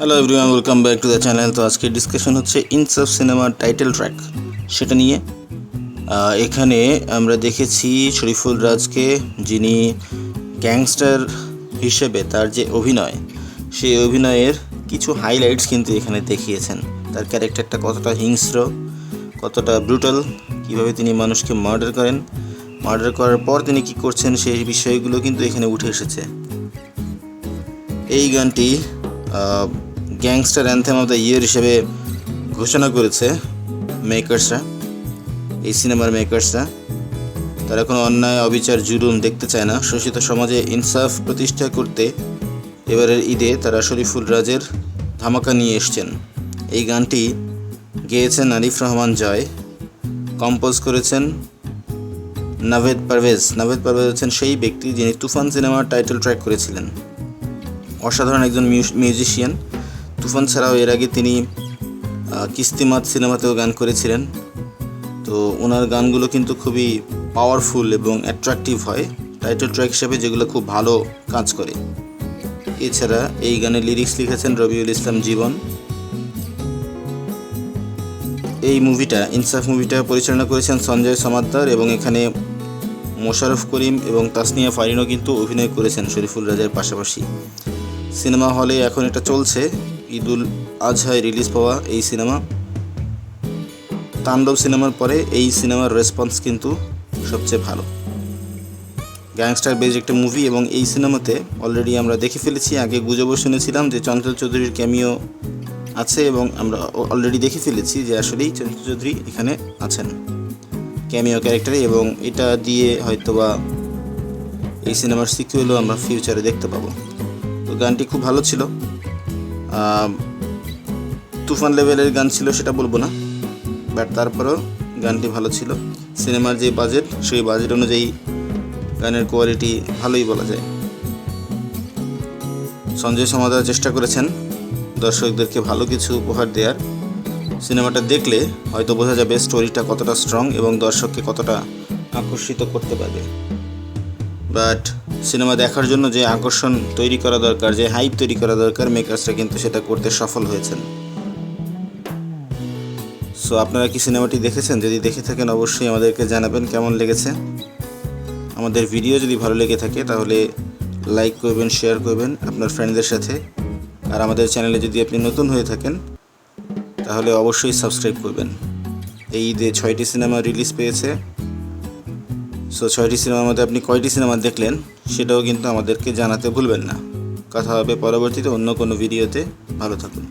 Hello everyone, welcome back to the channel. তো আজকে discussion হচ্ছে ইনসাফ সিনেমার টাইটেল ট্র্যাক, সেটা নিয়ে। এখানে আমরা দেখেছি শরীফুল রাজকে, যিনি গ্যাংস্টার হিসেবে তার যে অভিনয়, সেই অভিনয়ের কিছু হাইলাইটস কিন্তু এখানে দেখিয়েছেন। তার ক্যারেক্টারটা কতটা হিংস্র, কতটা ব্রুটাল, কীভাবে তিনি মানুষকে মার্ডার করেন, মার্ডার করার পর তিনি কী করছেন, সেই বিষয়গুলো কিন্তু এখানে উঠে এসেছে। এই গানটি gangster anthem of the year হিসেবে ঘোষণা করেছে মেকার্সরা, এই সিনেমার মেকার্সরা। তারা কোনো অন্যায়, অবিচার, জুলুম দেখতে চায় না। শোষিত সমাজে ইনসাফ প্রতিষ্ঠা করতে এবারের ঈদে তারা শরীফুল রাজের ধামাকা নিয়ে এসছেন। এই গানটি গেয়েছেন আরিফ রহমান জয়, কম্পোজ করেছেন নাভেদ পারভেজ। নাভেদ পারভেজ হচ্ছেন সেই ব্যক্তি যিনি তুফান সিনেমার টাইটেল ট্র্যাক করেছিলেন। অসাধারণ একজন মিউজিশিয়ান। তুফান ছাড়াও এর আগে তিনি কিস্তিমাত সিনেমাতেও গান করেছিলেন। তো ওনার গানগুলো কিন্তু খুবই পাওয়ারফুল এবং অ্যাট্রাকটিভ হয় টাইটেল ট্র্যাক হিসেবে, যেগুলো খুব ভালো কাজ করে। এছাড়া এই গানের লিরিক্স লিখেছেন রবিউল ইসলাম জীবন। এই মুভিটা, ইনসাফ মুভিটা পরিচালনা করেছেন সঞ্জয় সমাদ্দার, এবং এখানে মোশাররফ করিম এবং তাসনিয়া ফারিনও কিন্তু অভিনয় করেছেন শরীফুল রাজের পাশাপাশি। সিনেমা হলে এখন এটা চলছে, ঈদুল আজহায় রিলিজ পাওয়া এই সিনেমা। তাণ্ডব সিনেমার পরে এই সিনেমার রেসপন্স কিন্তু সবচেয়ে ভালো। গ্যাংস্টার বেজ একটা মুভি, এবং এই সিনেমাতে অলরেডি আমরা দেখে ফেলেছি। আগে গুজবও শুনেছিলাম যে চঞ্চল চৌধুরীর ক্যামিও আছে, এবং আমরা অলরেডি দেখে ফেলেছি যে আসলেই চঞ্চল চৌধুরী এখানে আছেন ক্যামিও ক্যারেক্টারে, এবং এটা দিয়ে হয়তোবা এই সিনেমার সিকুয়েলও আমরা ফিউচারে দেখতে পাবো। তো গানটি খুব ভালো ছিল। তুফান লেভেলের গান ছিল সেটা বলবো না, বাট তারপরেও গানটি ভালো ছিল। সিনেমার যে বাজেট, সেই বাজেট অনুযায়ী গানের কোয়ালিটি ভালোই বলা যায়। সঞ্জয় সমাদ্দার চেষ্টা করেছেন দর্শকদেরকে ভালো কিছু উপহার দেওয়ার। সিনেমাটা দেখলে হয়তো বোঝা যাবে স্টোরিটা কতটা স্ট্রং এবং দর্শককে কতটা আকর্ষিত করতে পারবে। বাট সিনেমা দেখার জন্য যে আকর্ষণ তৈরি করা দরকার, যে হাইপ তৈরি করা দরকার, মেকার্সরা কিন্তু সেটা করতে সফল হয়েছেন। সো আপনারা কি সিনেমাটি দেখেছেন? যদি দেখে থাকেন অবশ্যই আমাদেরকে জানাবেন কেমন লেগেছে। আমাদের ভিডিও যদি ভালো লেগে থাকে তাহলে লাইক করবেন, শেয়ার করবেন আপনার ফ্রেন্ডদের সাথে। আর আমাদের চ্যানেলে যদি আপনি নতুন হয়ে থাকেন তাহলে অবশ্যই সাবস্ক্রাইব করবেন। এই ঈদে 6টি সিনেমা রিলিজ পেয়েছে। সো 6টি সিনেমার মধ্যে আপনি কয়টি সিনেমা দেখলেন সেটাও কিন্তু আমাদেরকে জানাতে ভুলবেন না। কথা হবে পরবর্তীতে অন্য কোনো ভিডিওতে। ভালো থাকুন।